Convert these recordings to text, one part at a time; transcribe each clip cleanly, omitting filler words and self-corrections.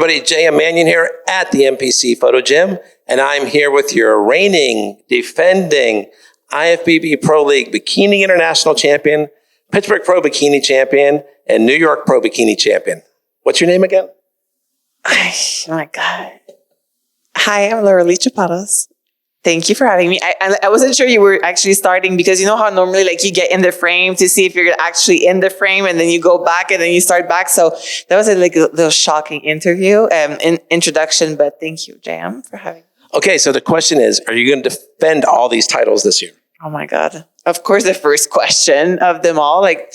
everybody. J.M. Manion here at the NPC Photo Gym, and I'm here with your reigning, defending IFBB Pro League Bikini International Champion, Pittsburgh Pro Bikini Champion, and New York Pro Bikini Champion. What's your name again? Oh my God. Hi, I'm Lauralie Chapados. Thank you for having me. I wasn't sure you were actually starting because you know how normally like you get in the frame to see if you're actually in the frame and then you go back and then you start back. So that was a little shocking interview introduction, but thank you, JM, for having me. Okay, so the question is, are you going to defend all these titles this year? Oh my God. Of course, the first question of them all, like,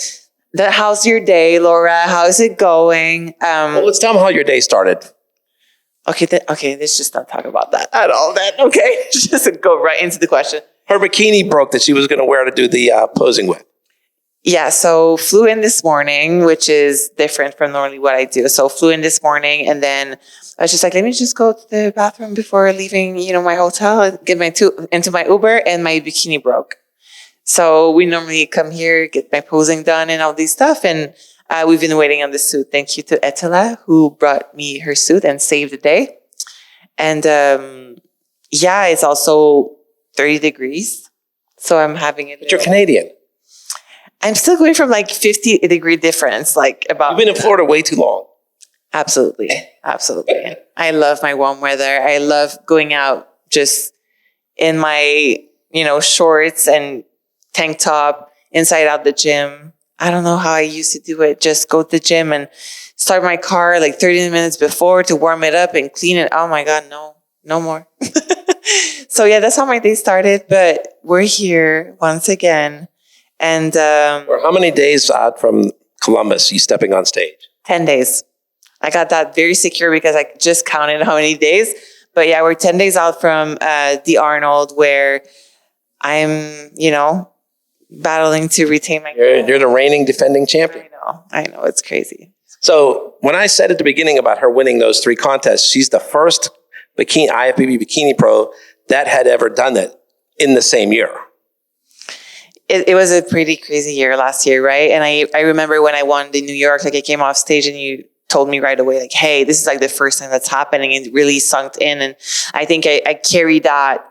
how's your day, Laura? How's it going? Well, let's tell them how your day started. Okay, let's just not talk about that at all then. Okay, just go right into the question. Her bikini broke that she was going to wear to do the posing with. Yeah, so flew in this morning, which is different from normally what I do. So flew in this morning and then I was just like, let me just go to the bathroom before leaving, my hotel and get into my Uber, and my bikini broke. So we normally come here, get my posing done and all these stuff. And we've been waiting on the suit. Thank you to Etela, who brought me her suit and saved the day. And it's also 30 degrees. So I'm having it. But you're Canadian. I'm still going from like 50-degree difference. You've been in Florida way too long. Absolutely. Absolutely. I love my warm weather. I love going out just in my, shorts and tank top inside out the gym. I don't know how I used to do it. Just go to the gym and start my car like 30 minutes before to warm it up and clean it. Oh my God, no more. So yeah, that's how my day started. But we're here once again. And we're how many days out from Columbus, you stepping on stage? 10 days. I got that very secure because I just counted how many days. But yeah, we're 10 days out from the Arnold, where I'm, battling to retain my... You're the reigning defending champion. I know, it's crazy. So when I said at the beginning about her winning those 3 contests, she's the first IFBB Bikini Pro that had ever done it in the same year. It was a pretty crazy year last year, right? And I remember when I won in New York, I came off stage and you told me right away, hey, this is the first time that's happening, and it really sunk in. And I think I carried that,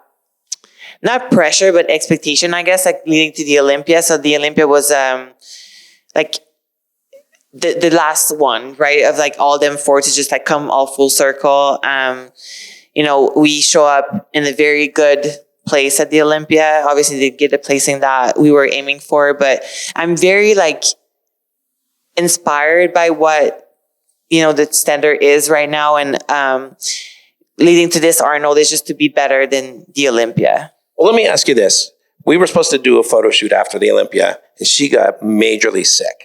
not pressure, but expectation, I guess, leading to the Olympia. So the Olympia was the last one, right? Of all them 4 to just come all full circle. We show up in a very good place at the Olympia. Obviously, they get the placing that we were aiming for, but I'm very inspired by what the standard is right now, and leading to this Arnold is just to be better than the Olympia. Well, let me ask you this. We were supposed to do a photo shoot after the Olympia, and she got majorly sick.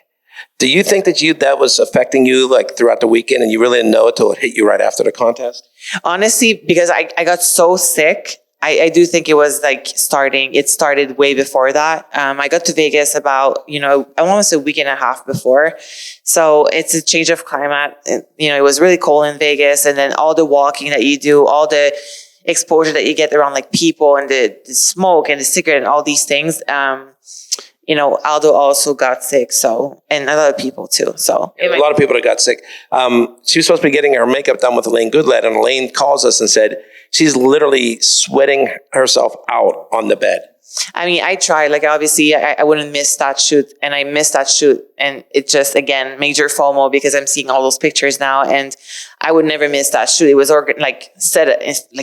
Do you think that was affecting you throughout the weekend, and you really didn't know it till it hit you right after the contest? Honestly, because I got so sick, I do think it was it started way before that. I got to Vegas about, almost a week and a half before. So it's a change of climate. It was really cold in Vegas, and then all the walking that you do, all the exposure that you get around people and the smoke and the cigarette and all these things. Aldo also got sick, and a lot of people too. So a lot of people that got sick. She was supposed to be getting her makeup done with Elaine Goodlett, and Elaine calls us and said she's literally sweating herself out on the bed. I mean, I tried. Obviously, I wouldn't miss that shoot, and I missed that shoot, and it just, again, major FOMO because I'm seeing all those pictures now, and I would never miss that shoot. It was set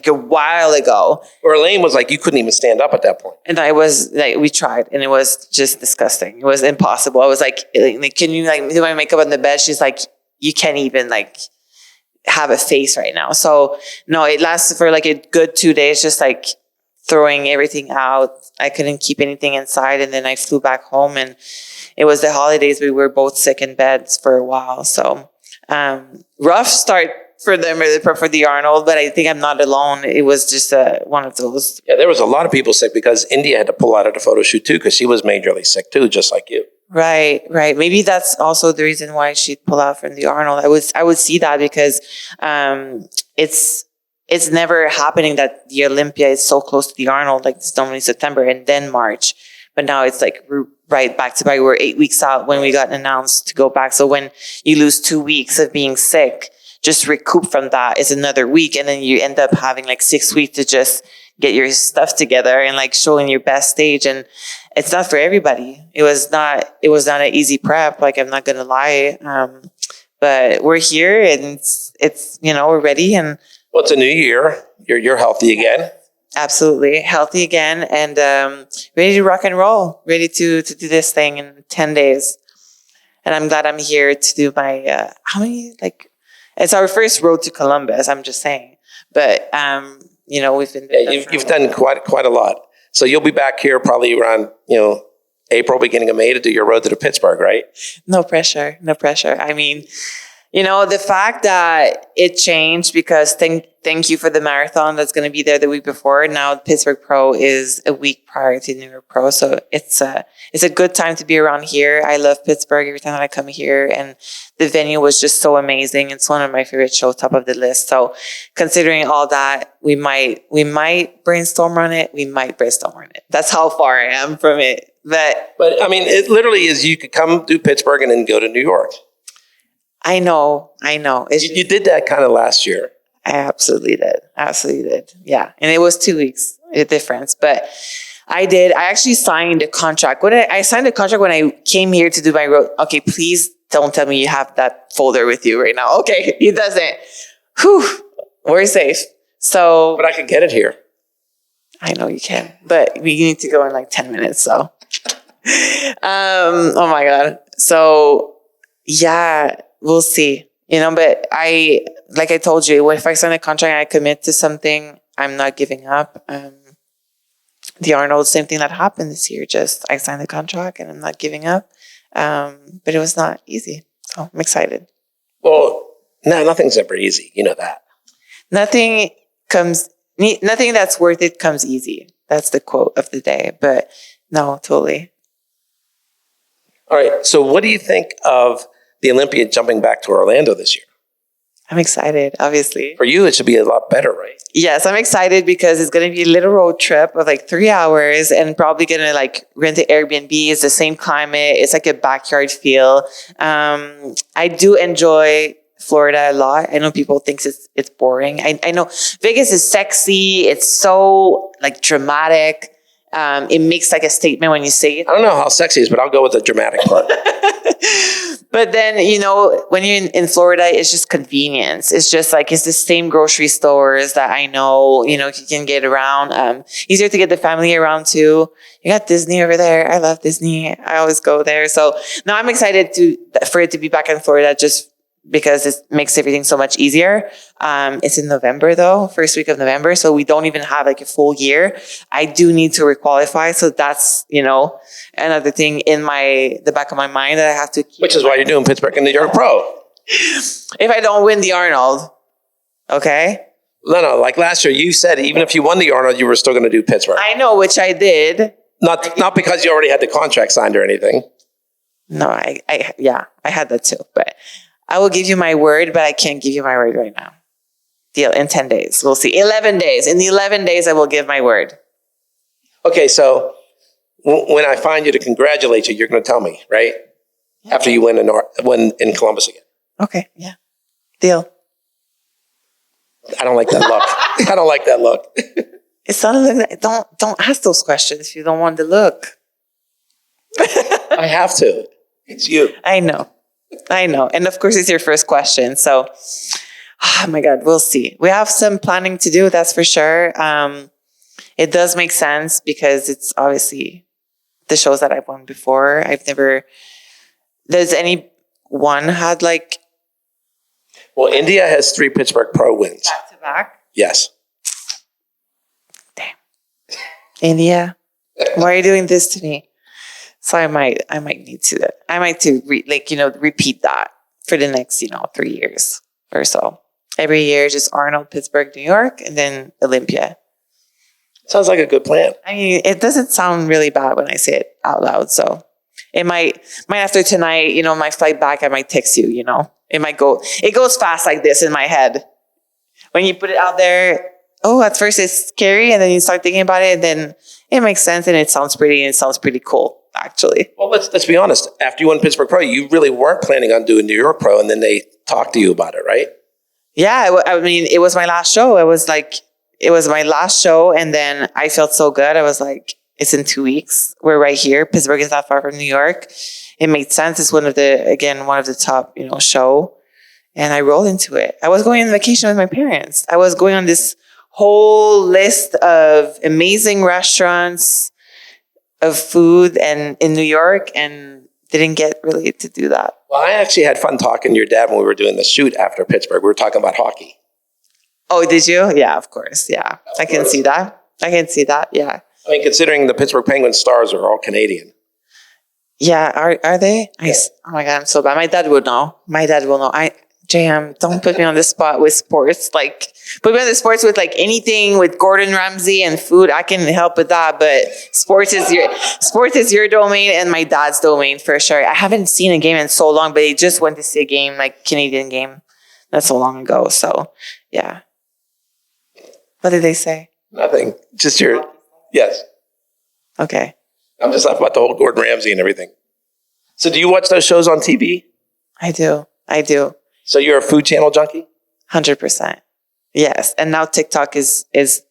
a while ago. Or Elaine was you couldn't even stand up at that point. And I was we tried, and it was just disgusting. It was impossible. I was can you do my makeup on the bed? She's you can't even have a face right now. So no, it lasted for a good 2 days, just throwing everything out. I couldn't keep anything inside, and then I flew back home, and it was the holidays. We were both sick in beds for a while. So rough start for them, for the Arnold, but I think I'm not alone. It was just one of those. Yeah, there was a lot of people sick because India had to pull out of the photo shoot too, because she was majorly sick too, just like you. Right. Maybe that's also the reason why she'd pull out from the Arnold. I would see that because it's never happening that the Olympia is so close to the Arnold. It's normally September and then March, but now it's we're right back to back. We're 8 weeks out when we got announced to go back. So when you lose 2 weeks of being sick, just recoup from that is another week. And then you end up having like 6 weeks to just get your stuff together and like showing your best stage. And it's not for everybody. It was not an easy prep. Like, I'm not going to lie. But we're here and it's, we're ready. And well, it's a new year. You're healthy again. Absolutely. Healthy again and ready to rock and roll, ready to do this thing in 10 days. And I'm glad I'm here to do my, it's our first road to Columbus, I'm just saying. But, we've been... Yeah, you've done quite a lot. So you'll be back here probably around, April, beginning of May to do your road to Pittsburgh, right? No pressure. I mean, the fact that it changed because thank you for the marathon that's going to be there the week before. Now Pittsburgh Pro is a week prior to New York Pro. So it's a good time to be around here. I love Pittsburgh every time that I come here, and the venue was just so amazing. It's one of my favorite shows, top of the list. So considering all that, we might brainstorm on it. That's how far I am from it. But I mean, it literally is, you could come do Pittsburgh and then go to New York. I know. You did that kind of last year. I absolutely did. Yeah. And it was 2 weeks, a difference. But I actually signed a contract. I signed a contract when I came here to do my road. Okay, please don't tell me you have that folder with you right now. Okay, he doesn't. Whew, we're safe. So. But I could get it here. I know you can. But we need to go in like 10 minutes, so. Oh my God. So, yeah. We'll see, but like I told you, if I sign a contract and I commit to something, I'm not giving up. The Arnold, same thing that happened this year. Just I signed the contract and I'm not giving up. But it was not easy. So I'm excited. Well, no, nothing's ever easy. You know that. Nothing that's worth it comes easy. That's the quote of the day. But no, totally. All right. So what do you think of the Olympia jumping back to Orlando this year? I'm excited, obviously. For you, it should be a lot better, right? Yes, I'm excited because it's going to be a little road trip of like 3 hours and probably going to like rent an Airbnb. It's the same climate. It's like a backyard feel. I do enjoy Florida a lot. I know people think it's boring. I know Vegas is sexy. It's so like dramatic. It makes like a statement when you say it. I don't know how sexy it is, but I'll go with the dramatic part. But then, when you're in Florida, it's just convenience. It's just like, it's the same grocery stores that I know, you can get around. Easier to get the family around too. You got Disney over there. I love Disney. I always go there. So now I'm excited for it to be back in Florida just because it makes everything so much easier. It's in November though, first week of November. So we don't even have like a full year. I do need to requalify. So that's, another thing in the back of my mind that I have to keep. Which is why you're doing Pittsburgh and New York Pro. If I don't win the Arnold. Okay. No. Like last year, you said even if you won the Arnold, you were still going to do Pittsburgh. I know, which I did. Not because you already had the contract signed or anything. No, I had that too, but I will give you my word, but I can't give you my word right now. Deal in 10 days. We'll see. 11 days. In the 11 days, I will give my word. Okay, so when I find you to congratulate you, you're going to tell me, right? Yeah. After you win in Columbus again. Okay, yeah. Deal. I don't like that look. It's not a look. Don't ask those questions if you don't want to look. I have to. It's you. I know. And of course, it's your first question. So, oh my God, we'll see. We have some planning to do, that's for sure. It does make sense because it's obviously the shows that I've won before. Does anyone had like... Well, India has 3 Pittsburgh Pro wins. Back to back? Yes. Damn. India, why are you doing this to me? So I might need to repeat that for the next 3 years or so. Every year, just Arnold, Pittsburgh, New York, and then Olympia. Sounds like a good plan. I mean, it doesn't sound really bad when I say it out loud. So it might after tonight, my flight back, I might text you. It goes fast like this in my head. When you put it out there, at first it's scary, and then you start thinking about it, and then it makes sense, and it sounds pretty cool, actually. Well, let's be honest. After you won Pittsburgh Pro, you really weren't planning on doing New York Pro, and then they talked to you about it, right? Yeah, I mean, it was my last show. It was my last show. And then I felt so good. I was like, it's in 2 weeks. We're right here. Pittsburgh is not far from New York. It made sense. It's one of the top, show. And I rolled into it. I was going on vacation with my parents. I was going on this whole list of amazing restaurants of food and in New York, and didn't get really to do that. Well, I actually had fun talking to your dad when we were doing the shoot after Pittsburgh. We were talking about hockey. Oh, did you? Yeah, of course. Yeah, I can see that. Yeah. I mean, considering the Pittsburgh Penguins stars are all Canadian. Yeah, are they? Yeah. Oh my God, I'm so bad. My dad would know. JM, don't put me on the spot with sports. Like, put me on the sports with like anything with Gordon Ramsay and food. I can help with that, but sports is your domain and my dad's domain for sure. I haven't seen a game in so long, but he just went to see a game, like Canadian game, not so long ago. So, yeah. What did they say? Nothing. Just yes. Okay. I'm just laughing about the whole Gordon Ramsay and everything. So, do you watch those shows on TV? I do. So you're a food channel junkie? 100%. Yes. And now TikTok is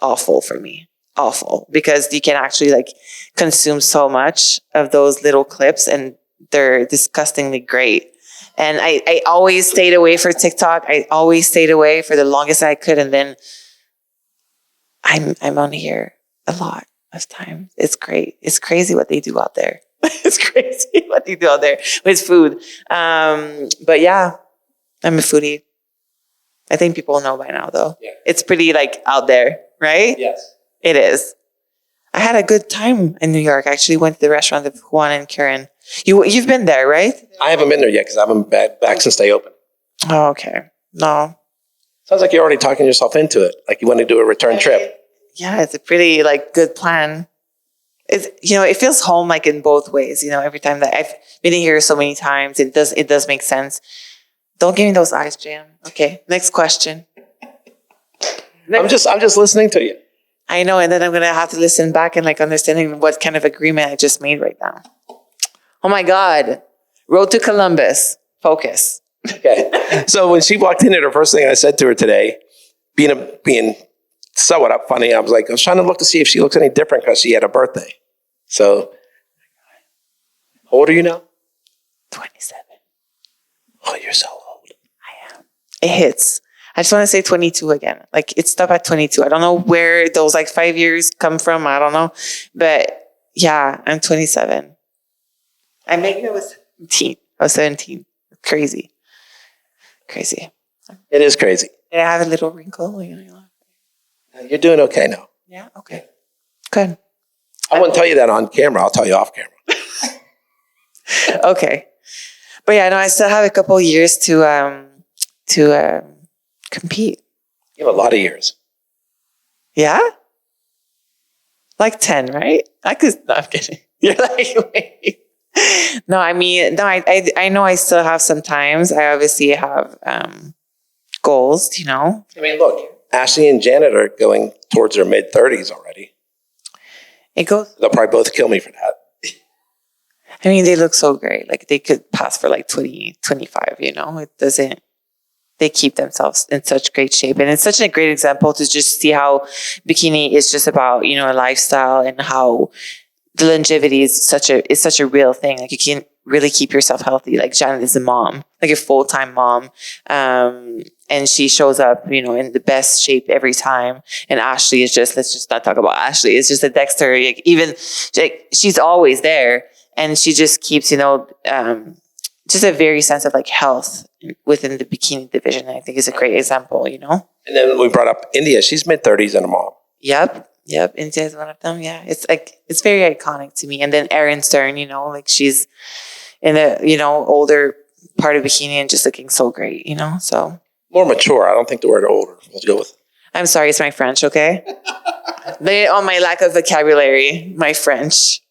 awful for me. Awful. Because you can actually like consume so much of those little clips and they're disgustingly great. And I always stayed away for TikTok. I always stayed away for the longest I could. And then I'm on here a lot of time. It's great. It's crazy what they do out there. It's crazy what they do out there with food. But yeah, I'm a foodie. I think people know by now, though. Yeah. It's pretty like out there, right? Yes. It is. I had a good time in New York. I actually went to the restaurant of Juan and Karen. You've been there, right? I haven't been there yet because I haven't been back since they opened. Oh, okay. No. Sounds like you're already talking yourself into it. Like you want to do a return trip. Yeah, it's a pretty like good plan. It's, it feels home like in both ways. Every time that I've been here so many times, it does make sense. Don't give me those eyes, Jam. Okay, next question. I'm just listening to you. I know, and then I'm gonna have to listen back and like understanding what kind of agreement I just made right now. Oh my God, Road to Columbus. Focus. Okay. So when she walked in there, the first thing I said to her today, being somewhat up funny, I was trying to look to see if she looks any different because she had a birthday. So, how old are you now? 27. Oh, you're so old. I am. It hits. I just want to say 22 again. Like it stopped at 22. I don't know where those like 5 years come from. I don't know. But yeah, I'm 27. Maybe I was 17. I was 17. Crazy. It is crazy. Did I have a little wrinkle? You're doing okay now. Yeah? Okay. Good. I wouldn't tell you that on camera. I'll tell you off camera. Okay. But yeah, no, I still have a couple years to compete. You have a lot of years. Yeah? Like 10, right? No, I'm kidding. You're like, wait. No, I mean, no, I know I still have some times. I obviously have goals, I mean, look, Ashley and Janet are going towards their mid-30s already. They'll probably both kill me for that. I mean, they look so great. Like they could pass for like 20, 25, It doesn't, they keep themselves in such great shape. And it's such a great example to just see how bikini is just about, a lifestyle and how the longevity is such a real thing. Like you can really keep yourself healthy. Like Janet is a mom, like a full-time mom. And she shows up, in the best shape every time. And Ashley is let's just not talk about Ashley. It's just a Dexter, she's always there. And she just keeps, just a very sense of like health within the bikini division. I think is a great example, And then we brought up India. She's mid-30s and a mom. Yep. India is one of them. Yeah. It's like, it's very iconic to me. And then Erin Stern, like she's in the, older part of bikini and just looking so great, so. More mature. I don't think the word older. Let's go with. I'm sorry. It's my French. Okay. My lack of vocabulary, my French.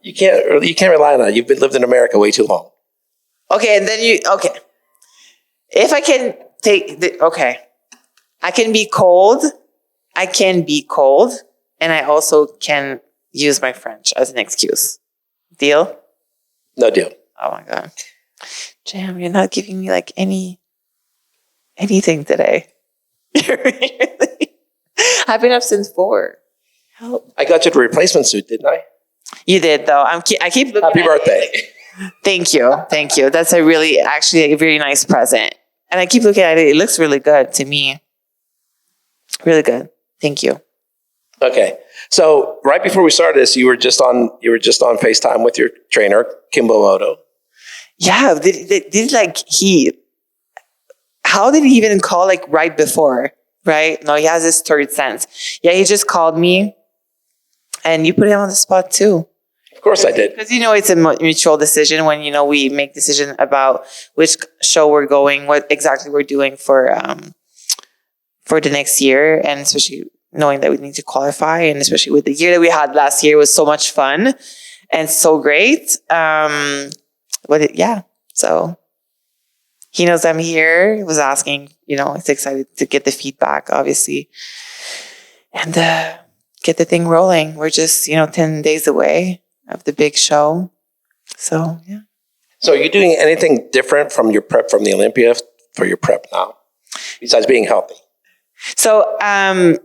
You can't rely on that. You've lived in America way too long. Okay. And then if I can I can be cold. And I also can use my French as an excuse. Deal? No deal. Oh my God. Jam, you're not giving me like any anything today. I've been up since 4. Help. I got you the replacement suit, didn't I? You did, though. I keep looking. Happy birthday. Thank you. That's actually a very nice present. And I keep looking at it. It looks really good to me. Really good. Thank you. Okay. So right before we started this, you were just on FaceTime with your trainer, Kimbo Odo. Yeah. How did he even call right before? Right? No, he has his third sense. Yeah, he just called me and you put him on the spot too. Of course I did. Because, it's a mutual decision when, we make decisions about which show we're going, what exactly we're doing for the next year. And especially knowing that we need to qualify. And especially with the year that we had last year, it was so much fun and so great. So he knows I'm here. He was asking, he's excited to get the feedback, obviously. And get the thing rolling. We're just, 10 days away of the big show. So, yeah. So are you doing anything different from your prep from the Olympia for your prep now, besides being healthy? So, obviously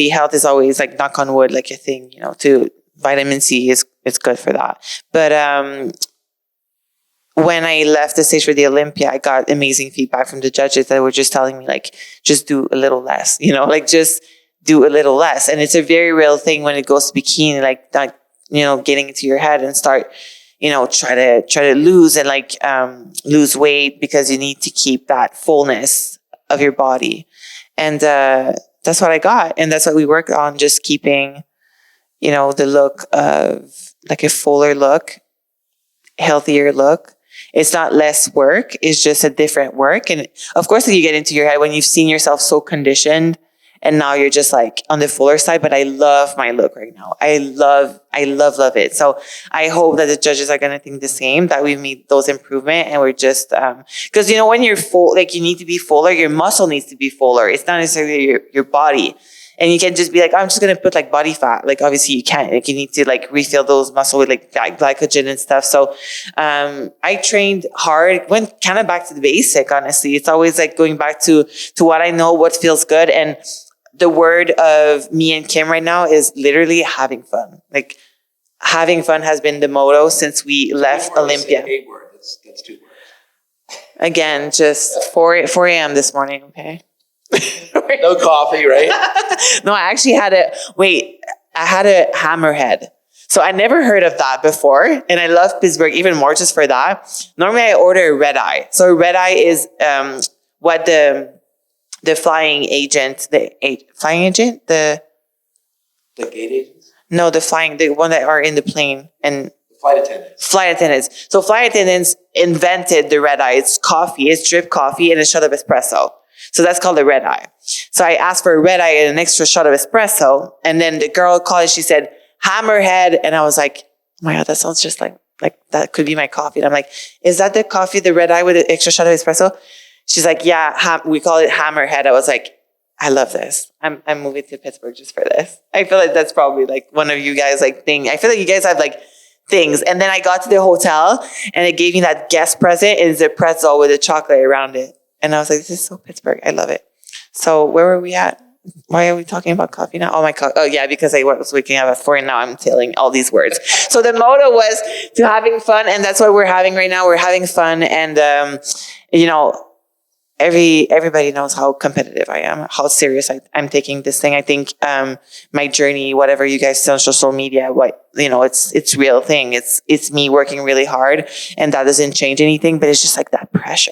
health is always knock on wood, a thing, to vitamin C is good for that. But when I left the stage for the Olympia, I got amazing feedback from the judges that were just telling me just do a little less, just do a little less. And it's a very real thing when it goes to bikini, not, getting into your head and start, try to lose and lose weight because you need to keep that fullness of your body. And that's what I got. And that's what we worked on, just keeping, the look of a fuller look, healthier look. It's not less work. It's just a different work. And of course, you get into your head when you've seen yourself so conditioned and now you're just on the fuller side. But I love my look right now. I love it. So I hope that the judges are going to think the same, that we've made those improvements. And we're just, because, when you're full, you need to be fuller, your muscle needs to be fuller. It's not necessarily your body. And you can't just be I'm just going to put body fat. Obviously you can't, you need to refill those muscle with glycogen and stuff. So, I trained hard, went kind of back to the basic, honestly. It's always going back to what I know, what feels good. And the word of me and Kim right now is literally having fun. Having fun has been the motto since we left Olympia. That's 2 words. Again, just 4 a.m. this morning, okay? No coffee, right? No, I actually had I had a hammerhead. So I never heard of that before. And I love Pittsburgh even more just for that. Normally I order a red eye. So a red eye is what the flying agent, the gate agents? No, the one that are in the plane and flight attendants. So flight attendants invented the red eye. It's coffee, it's drip coffee and a shot of espresso. So that's called a red eye. So I asked for a red eye and an extra shot of espresso. And then the girl called and she said, hammerhead. And I was like, oh my God, that sounds just like that could be my coffee. And I'm like, is that the coffee, the red eye with an extra shot of espresso? She's like, yeah, we call it hammerhead. I was like, I love this. I'm moving to Pittsburgh just for this. I feel like that's probably one of you guys thing. I feel like you guys have things. And then I got to the hotel and it gave me that guest present. It's a pretzel with a chocolate around it. And I was like, this is so Pittsburgh. I love it. So where were we at? Why are we talking about coffee now? Oh yeah, because I was waking up at 4 and now I'm telling all these words. So the motto was to having fun. And that's what we're having right now. We're having fun. And, everybody knows how competitive I am, how serious I'm taking this thing. I think my journey, whatever you guys see on social media, it's real thing. It's me working really hard and that doesn't change anything, but it's just that pressure.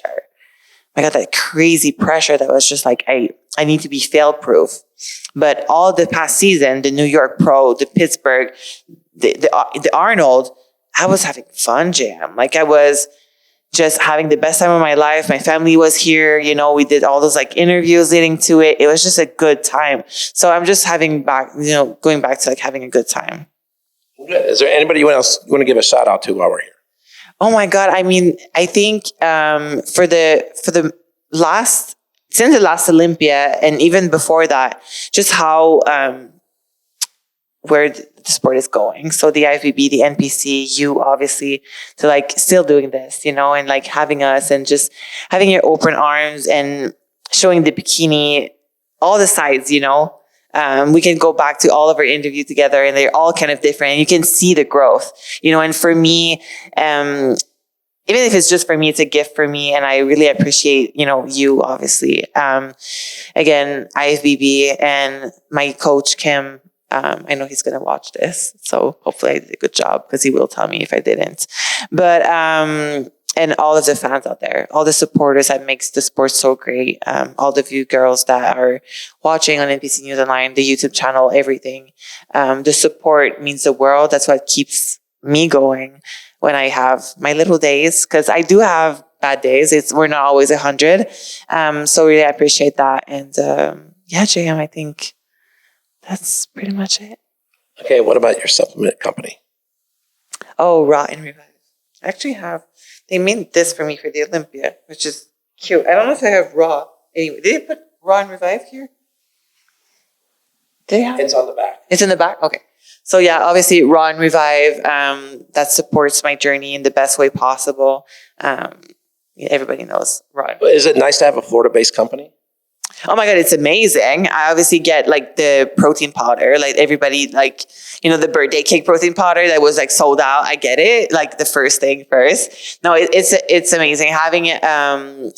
I got that crazy pressure that was just I need to be fail-proof. But all the past season, the New York Pro, the Pittsburgh, the Arnold, I was having fun, Jam. I was just having the best time of my life. My family was here. We did all those interviews leading to it. It was just a good time. So I'm just going back to having a good time. Good. Is there anybody else you want to give a shout out to while we're here? Oh my God. I mean, I think for the last, since the last Olympia and even before that, just how where the sport is going. So the IFBB, the NPC, you obviously to like still doing this, and like having us and just having your open arms and showing the bikini, all the sides, we can go back to all of our interviews together and they're all kind of different. And you can see the growth, and for me, even if it's just for me, it's a gift for me. And I really appreciate, you obviously. Again, IFBB and my coach, Kim, I know he's going to watch this. So hopefully I did a good job because he will tell me if I didn't. But, and all of the fans out there, all the supporters that makes the sport so great. All of you girls that are watching on NPC News Online, the YouTube channel, everything. The support means the world. That's what keeps me going when I have my little days, because I do have bad days. We're not always 100. So really I appreciate that. And JM, I think that's pretty much it. Okay, what about your supplement company? Oh, Raw and Revive. I actually they made this for me for the Olympia, which is cute. I don't know if I have Raw. Anyway, did they put Raw and Revive here? Did they have? It's on the back. It's in the back? Okay. So yeah, obviously Raw and Revive, that supports my journey in the best way possible. Everybody knows Raw. Is it nice to have a Florida-based company? Oh my God, it's amazing. I obviously get like the protein powder, like everybody, like, the birthday cake protein powder that was like sold out. I get it. Like the first thing first. No, it's amazing having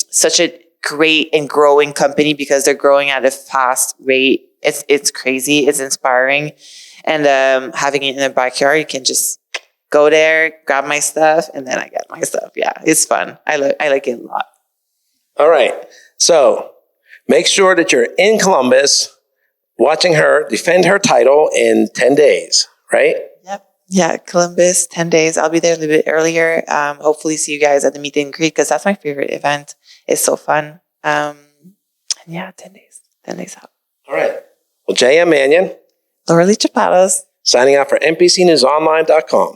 such a great and growing company because they're growing at a fast rate. It's crazy. It's inspiring. And having it in the backyard, you can just go there, grab my stuff, and then I get my stuff. Yeah, it's fun. I like it a lot. All right. So make sure that you're in Columbus watching her defend her title in 10 days, right? Yep. Yeah, Columbus, 10 days. I'll be there a little bit earlier. Hopefully see you guys at the meet and greet because that's my favorite event. It's so fun. And yeah, 10 days. 10 days out. All right. Well, JM Manion. Lauralie Chapados. Signing out for NPCNewsOnline.com.